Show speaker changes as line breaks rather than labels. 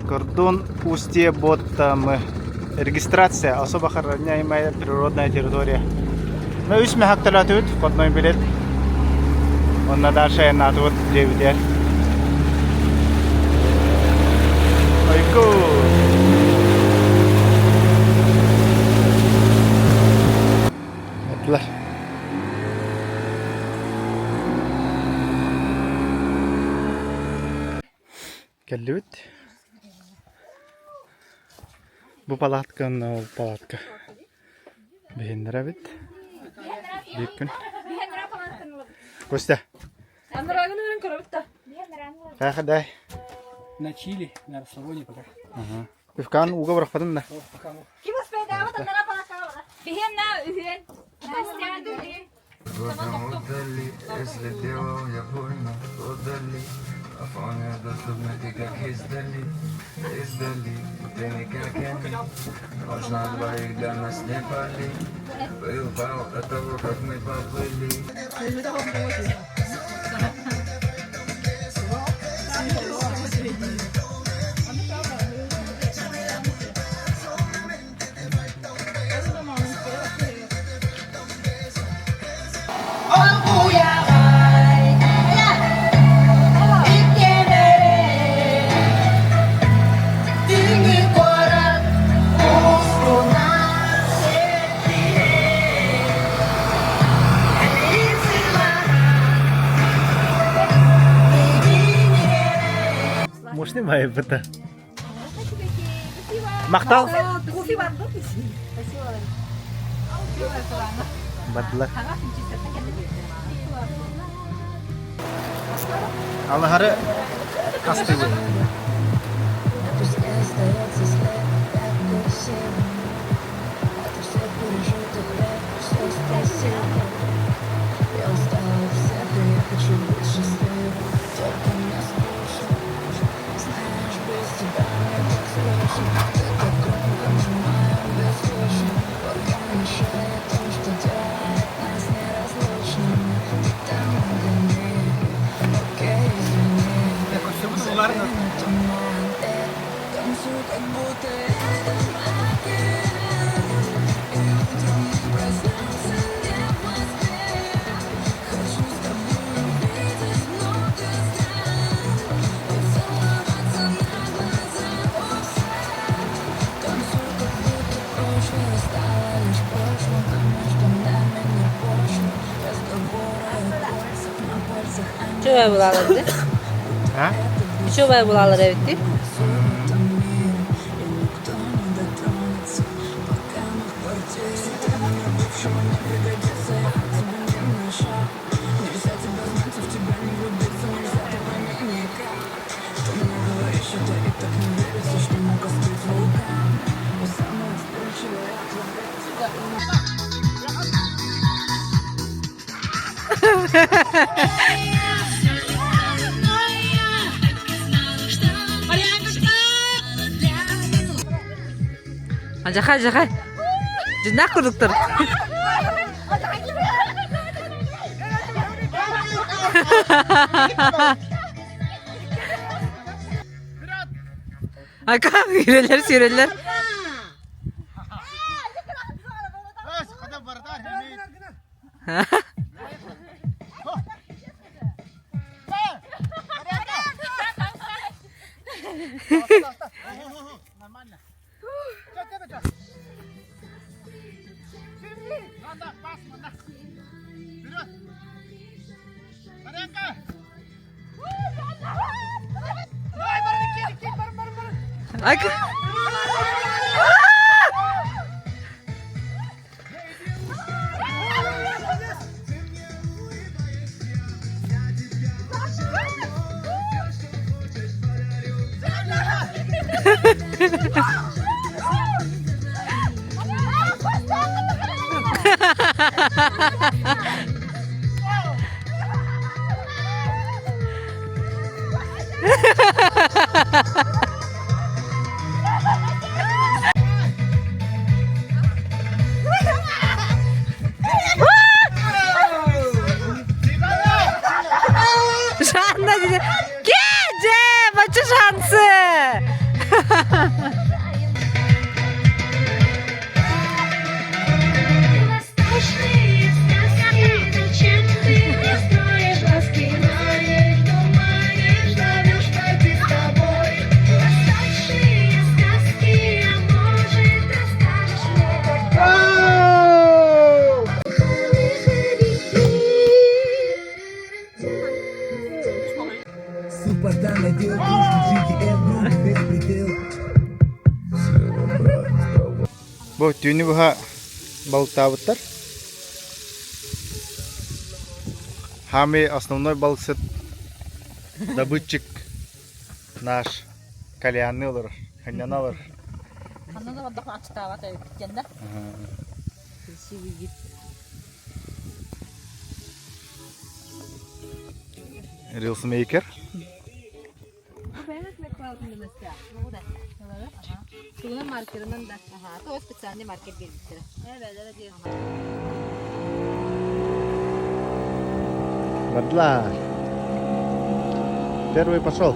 Кордон устье Боттамы. Регистрация. Особо охраняемая природная территория. Мы 3 гектар тут, входной билет. Он на дальше на тут 9. Ойку! Atlar. Geldik. Bu palatka, o palatka. Beğenir bit. Bir gün. Kostya. Kayak
На Чили, на расслабоне пока.
Ufkan uga bırakmadın da.
Можно двоих для нас не пали. Был бал от того, как мы поплыли.
Мощный май это. Мактал. Батлар. Аллахары кастывы.
Şöyle bulaları.
Ha?
Şöyle bulaları evet. Jahay jahay. Jinak dokter. Akan yürüler.
Бұл түйінігіға балықтабыттар. Хами основной балықсыт добытчик наш кальянный олар, ханьян олар.
Аннан да бак ачтаава да биткенде.
Рилсмейкер.
Şuna markerinden de. Aha, o spesialni market geldikleri. Evet, evet diyor.
Бадла. Первый пошел.